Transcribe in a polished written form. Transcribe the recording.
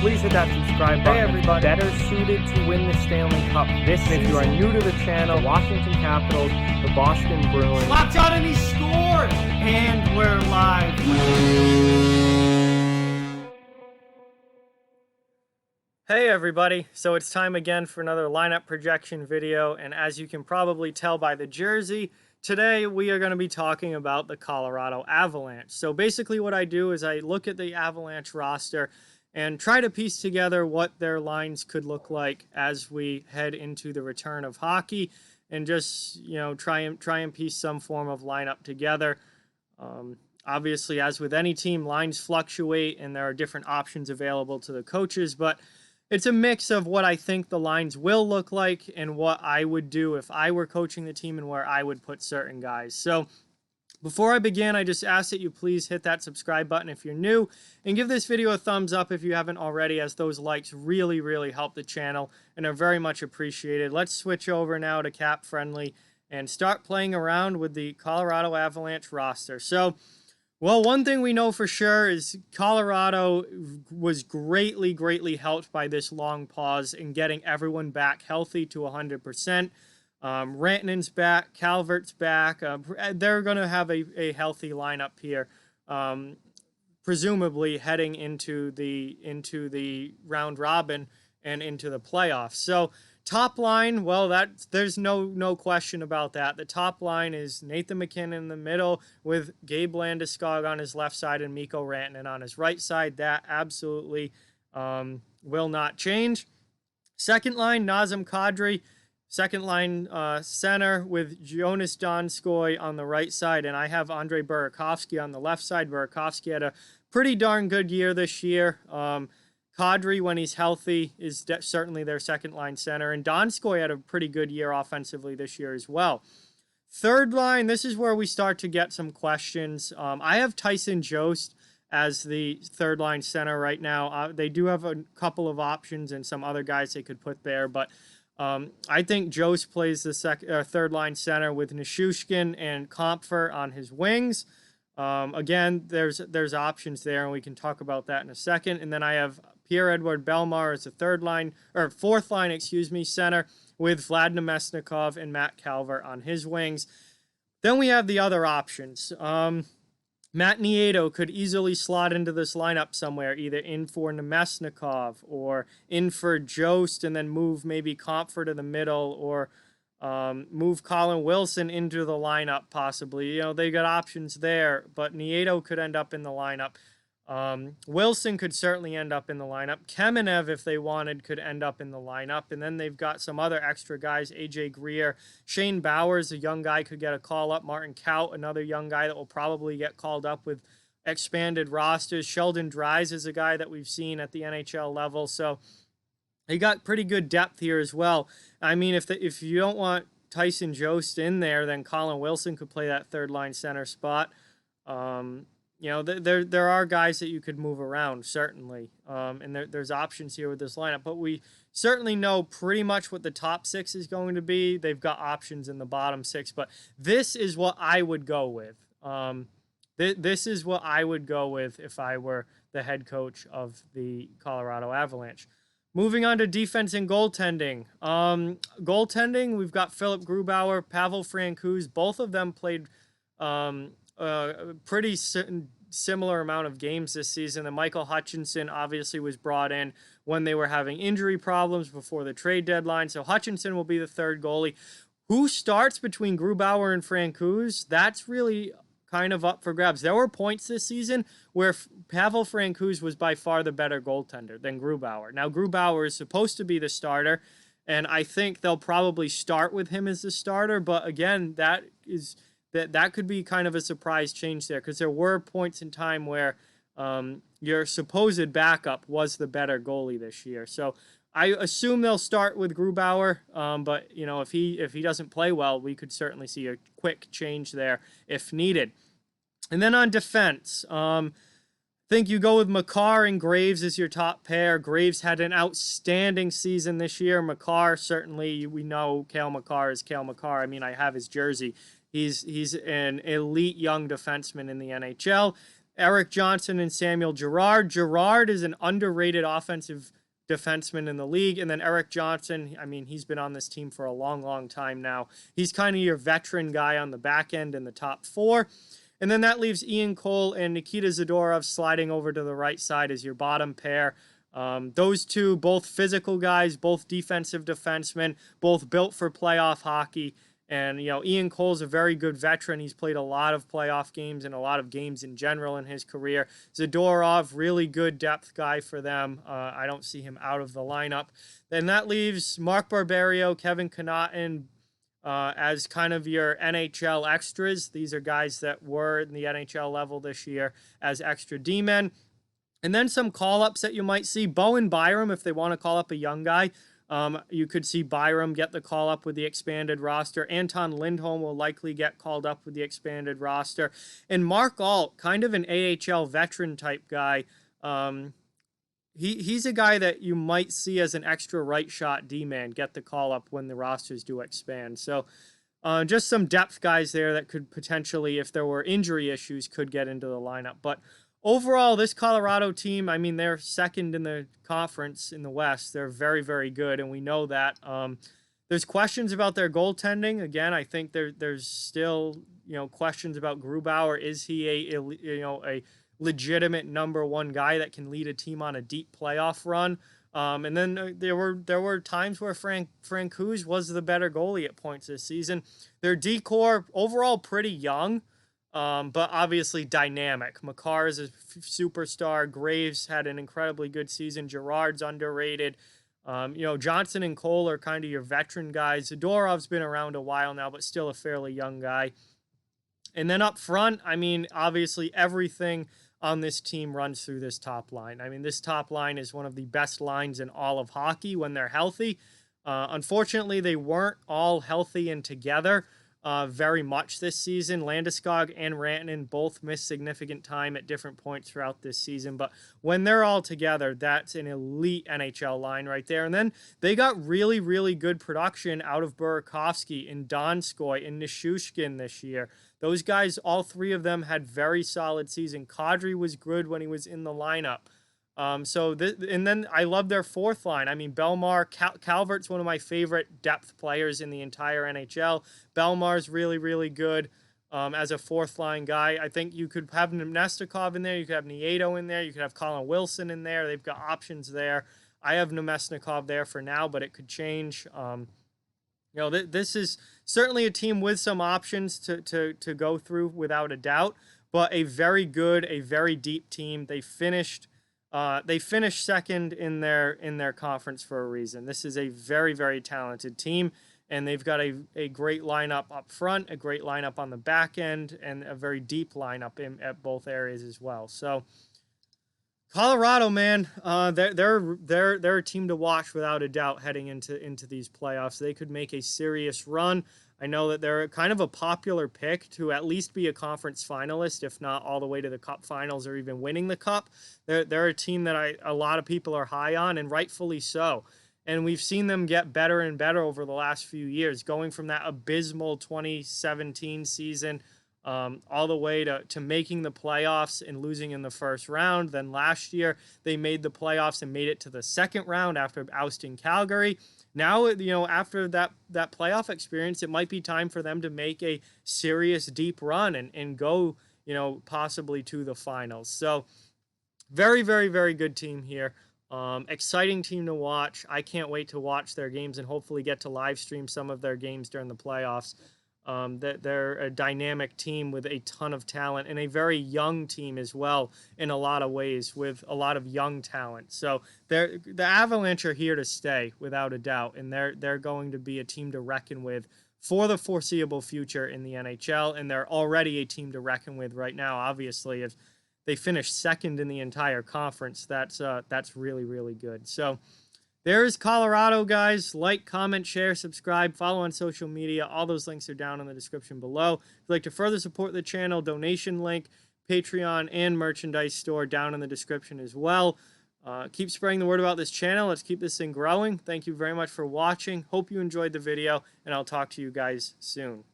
please hit that subscribe button. Hey everybody. Better suited to win the Stanley Cup this season. If you are new to the channel, Washington Capitals, the Boston Bruins. Locked on and he scored! And we're live. Hey everybody, so it's time again for another lineup projection video, and as you can probably tell by the jersey, today we are going to be talking about the Colorado Avalanche. So basically what I do is I look at the Avalanche roster and try to piece together what their lines could look like as we head into the return of hockey, and just, you know, try and piece some form of lineup together. Obviously, as with any team, lines fluctuate and there are different options available to the coaches, but it's a mix of what I think the lines will look like and what I would do if I were coaching the team and where I would put certain guys. So before I begin, I just ask that you please hit that subscribe button if you're new, and give this video a thumbs up if you haven't already, as those likes really, really help the channel and are very much appreciated. Let's switch over now to Cap Friendly and start playing around with the Colorado Avalanche roster. So, well, one thing we know for sure is Colorado was greatly helped by this long pause in getting everyone back healthy to 100%. Rantanen's back, Calvert's back. They're going to have a healthy lineup here, presumably heading into the round robin and into the playoffs. So top line, well, there's no question about that. The top line is Nathan MacKinnon in the middle with Gabe Landeskog on his left side and Mikko Rantanen on his right side. That absolutely will not change. Second line, Nazem Kadri. Second line center with Jonas Donskoy on the right side, and I have Andrei Burakovsky on the left side. Burakovsky had a pretty darn good year this year. Kadri, when he's healthy, is certainly their second line center, and Donskoy had a pretty good year offensively this year as well. Third line, this is where we start to get some questions. I have Tyson Jost as the third line center right now. They do have a couple of options and some other guys they could put there, but I think Jost plays the third line center with Nichushkin and Compher on his wings. Again, there's options there, and we can talk about that in a second. And then I have Pierre-Edouard Bellemare as the fourth line, center with Vlad Nemesnikov and Matt Calvert on his wings. Then we have the other options. Matt Nieto could easily slot into this lineup somewhere, either in for Nemesnikov or in for Jost, and then move maybe Compher to the middle, or move Colin Wilson into the lineup possibly. You know, they got options there, but Nieto could end up in the lineup. Wilson could certainly end up in the lineup. Kamenev, if they wanted, could end up in the lineup. And then they've got some other extra guys, AJ Greer. Shane Bowers, a young guy, could get a call up. Martin Kaut, another young guy that will probably get called up with expanded rosters. Sheldon Dries is a guy that we've seen at the NHL level. So they got pretty good depth here as well. I mean, if you don't want Tyson Jost in there, then Colin Wilson could play that third line center spot. You know, there are guys that you could move around, certainly, and there's options here with this lineup. But we certainly know pretty much what the top six is going to be. They've got options in the bottom six, but this is what I would go with. This is what I would go with if I were the head coach of the Colorado Avalanche. Moving on to defense and goaltending. Goaltending, we've got Philip Grubauer, Pavel Francouz. Both of them played a pretty similar amount of games this season. And Michael Hutchinson obviously was brought in when they were having injury problems before the trade deadline. So Hutchinson will be the third goalie. Who starts between Grubauer and Francouz? That's really kind of up for grabs. There were points this season where Pavel Francouz was by far the better goaltender than Grubauer. Now, Grubauer is supposed to be the starter, and I think they'll probably start with him as the starter. But again, that could be kind of a surprise change there, because there were points in time where your supposed backup was the better goalie this year. So I assume they'll start with Grubauer, but you know, if he doesn't play well, we could certainly see a quick change there if needed. And then on defense, I think you go with Makar and Graves as your top pair. Graves had an outstanding season this year. Makar, certainly, we know Cale Makar is Cale Makar. I mean, I have his jersey. He's an elite young defenseman in the NHL. Eric Johnson and Samuel Girard. Girard is an underrated offensive defenseman in the league. And then Eric Johnson, I mean, he's been on this team for a long, long time now. He's kind of your veteran guy on the back end in the top four. And then that leaves Ian Cole and Nikita Zadorov sliding over to the right side as your bottom pair. Those two, both physical guys, both defensive defensemen, both built for playoff hockey. And, you know, Ian Cole's a very good veteran. He's played a lot of playoff games and a lot of games in general in his career. Zadorov, really good depth guy for them. I don't see him out of the lineup. Then that leaves Mark Barberio, Kevin Connaughton as kind of your NHL extras. These are guys that were in the NHL level this year as extra D-men. And then some call-ups that you might see. Bowen Byram, if they want to call up a young guy. You could see Byram get the call up with the expanded roster. Anton Lindholm will likely get called up with the expanded roster. And Mark Alt, kind of an AHL veteran type guy. He's a guy that you might see as an extra right shot D-man get the call up when the rosters do expand. So just some depth guys there that could potentially, if there were injury issues, could get into the lineup. But overall, this Colorado team, I mean, they're second in the conference in the West. They're very, very good, and we know that. There's questions about their goaltending. Again, I think there's still, you know, questions about Grubauer. Is he a legitimate number one guy that can lead a team on a deep playoff run? And then there were times where Francouz was the better goalie at points this season. Their D-core, overall pretty young. But obviously dynamic. Makar is a superstar. Graves had an incredibly good season. Girard's underrated. Johnson and Cole are kind of your veteran guys. Zadorov's been around a while now, but still a fairly young guy. And then up front, I mean, obviously everything on this team runs through this top line. I mean, this top line is one of the best lines in all of hockey when they're healthy. Unfortunately, they weren't all healthy and together very much this season. Landeskog and Rantanen both missed significant time at different points throughout this season. But when they're all together, that's an elite NHL line right there. And then they got really, really good production out of Burakovsky and Donskoy and Nishushkin this year. Those guys, all three of them had very solid season. Kadri was good when he was in the lineup. And then I love their fourth line. I mean, Belmar, Calvert's one of my favorite depth players in the entire NHL. Belmar's really, really good as a fourth line guy. I think you could have Nemesnikov in there. You could have Nieto in there. You could have Colin Wilson in there. They've got options there. I have Nemesnikov there for now, but it could change. This is certainly a team with some options to go through without a doubt, but a very good, a very deep team. They finished second in their conference for a reason. This is a very, very talented team, and they've got a great lineup up front, a great lineup on the back end, and a very deep lineup at both areas as well. So Colorado, man, they're a team to watch without a doubt heading into these playoffs. They could make a serious run. I know that they're kind of a popular pick to at least be a conference finalist, if not all the way to the Cup finals or even winning the Cup. They're a team that a lot of people are high on, and rightfully so. And we've seen them get better and better over the last few years, going from that abysmal 2017 season all the way to making the playoffs and losing in the first round. Then last year, they made the playoffs and made it to the second round after ousting Calgary. Now, after that playoff experience, it might be time for them to make a serious deep run and go, possibly to the finals. So very, very, very good team here. Exciting team to watch. I can't wait to watch their games and hopefully get to live stream some of their games during the playoffs. They're a dynamic team with a ton of talent and a very young team as well in a lot of ways with a lot of young talent. So the Avalanche are here to stay without a doubt, and they're going to be a team to reckon with for the foreseeable future in the NHL, and they're already a team to reckon with right now. Obviously, if they finish second in the entire conference, that's really, really good. So there's Colorado, guys. Like, comment, share, subscribe, follow on social media. All those links are down in the description below. If you'd like to further support the channel, donation link, Patreon, and merchandise store down in the description as well. Keep spreading the word about this channel. Let's keep this thing growing. Thank you very much for watching. Hope you enjoyed the video, and I'll talk to you guys soon.